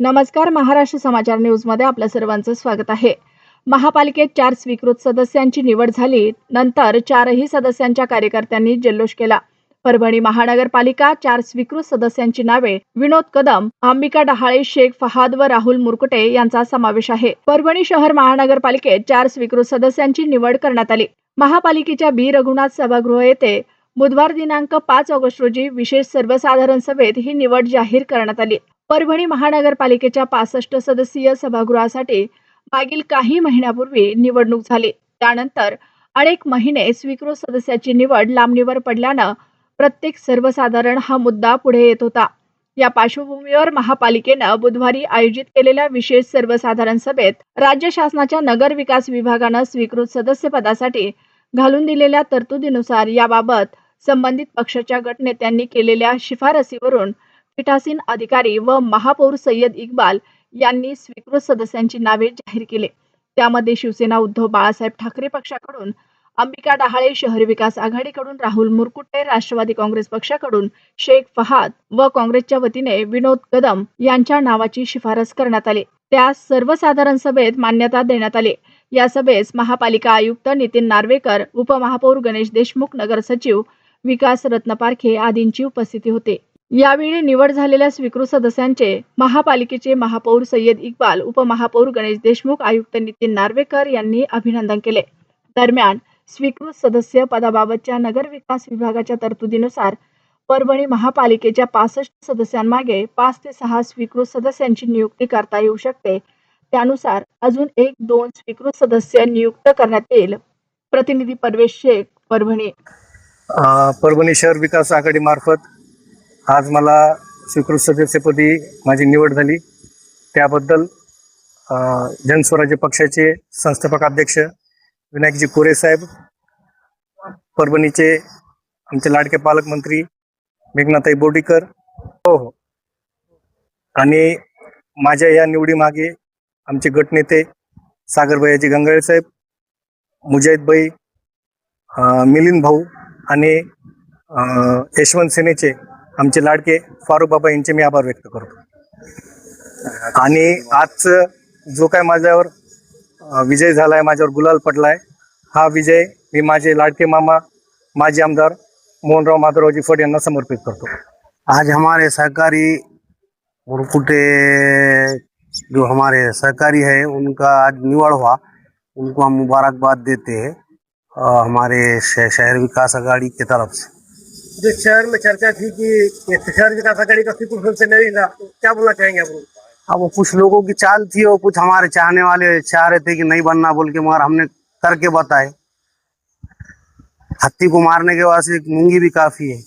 नमस्कार. महाराष्ट्र समाचार न्यूजमध्ये आपल्या सर्वांचं स्वागत आहे. महापालिकेत 4 स्वीकृत सदस्यांची निवड झाली. नंतर 4ही सदस्यांच्या कार्यकर्त्यांनी जल्लोष केला. परभणी महानगरपालिका 4 स्वीकृत सदस्यांची नावे विनोद कदम, अंबिका डहाळे, शेख फहाद व राहुल मुरकुटे यांचा समावेश आहे. परभणी शहर महानगरपालिकेत 4 स्वीकृत सदस्यांची निवड करण्यात आली. महापालिकेच्या बी रघुनाथ सभागृह येथे बुधवार दिनांक 5 ऑगस्ट रोजी विशेष सर्वसाधारण सभेत ही निवड जाहीर करण्यात आली. परभणी महानगरपालिकेच्या 65 सदस्यीय सभागृहासाठी मागील काही महिन्यापूर्वी निवडणूक झाली. त्यानंतर अनेक महिने स्वीकृत सदस्याची निवड लांबणीवर पडल्यानं प्रत्येक सर्वसाधारण हा मुद्दा पुढे येत होता. या पार्श्वभूमीवर महापालिकेनं बुधवारी आयोजित केलेल्या विशेष सर्वसाधारण सभेत राज्य शासनाच्या नगर विकास विभागानं स्वीकृत सदस्यपदासाठी घालून दिलेल्या तरतुदीनुसार याबाबत संबंधित पक्षाच्या गटनेत्यांनी केलेल्या शिफारसीवरून पीठासीन अधिकारी व महापौर सय्यद इक्बाल यांनी स्वीकृत सदस्यांची नावे जाहीर केली. त्यामध्ये शिवसेना उद्धव बाळासाहेब ठाकरे पक्षाकडून अंबिका डहाळे, शहर विकास आघाडीकडून राहुल मुरकुटे, राष्ट्रवादी काँग्रेस पक्षाकडून शेख फहाद व काँग्रेसच्या वतीने विनोद कदम यांच्या नावाची शिफारस करण्यात आली. त्यास सर्वसाधारण सभेत मान्यता देण्यात आली. या सभेस महापालिका आयुक्त नितीन नार्वेकर, उपमहापौर गणेश देशमुख, नगर सचिव विकास रत्नपारखे आदींची उपस्थिती होती. यावेळी निवड झालेल्या स्वीकृत सदस्यांचे महापालिकेचे महापौर सय्यद इक्बाल, उपमहापौर गणेश देशमुख, आयुक्त नितीन नार्वेकर यांनी अभिनंदन केले. दरम्यान स्वीकृत सदस्य पदाबाबतच्या नगर विकास विभागाच्या तरतुदीनुसार परभणी महापालिकेच्या 65 सदस्यांमागे 5 ते 6 स्वीकृत सदस्यांची नियुक्ती करता येऊ शकते. त्यानुसार अजून 1-2 स्वीकृत सदस्य नियुक्त करण्यात येईल. प्रतिनिधी परवेश शेख, परभणी. परभणी शहर विकास आघाडी मार्फत आज मला स्वीकृत सदस्यपदी माझी निवड झाली. त्याबद्दल जनस्वराज्य पक्षाचे संस्थापक अध्यक्ष विनायकजी कोरे साहेब, परभणीचे आमचे लाडके पालकमंत्री मेघनाताई बोर्डीकर हो आणि माझ्या या निवडीमागे आमचे गटनेते सागरभैयाजी गंगाळे साहेब, मुजाहिदभाई, मिलिंद भाऊ आणि यशवंत सेनेचे आमचे लाडके फारुख बाबा यांचे मी आभार व्यक्त करतो. आणि आज जो काय माझ्यावर विजय झालाय, माझ्यावर गुलाल पडलाय, हा विजय मी माझे लाडके मामा माजी आमदार मोहनराव माधवरावजी फड यांना समर्पित करतो. आज हमारे सहकारी मुरकुटे जो हमारे सहकारी है उनका आज निवड़ हुआ, उनको हम मुबारकबाद देते हैं हमारे शहर विकास आघाड़ी की तरफ से। जो शहर में चर्चा थी कि शहर विकास आघाड़ी का स्वीकृत से नहीं रहा, तो क्या बोलना चाहेंगे आप लोग? अब वो कुछ लोगों की चाल थी और कुछ हमारे चाहने वाले चाह रहे थे कि नहीं बनना बोल के, मगर हमने करके बताए। हत्ती को मारने के वास्ते एक मूंगी भी काफी है।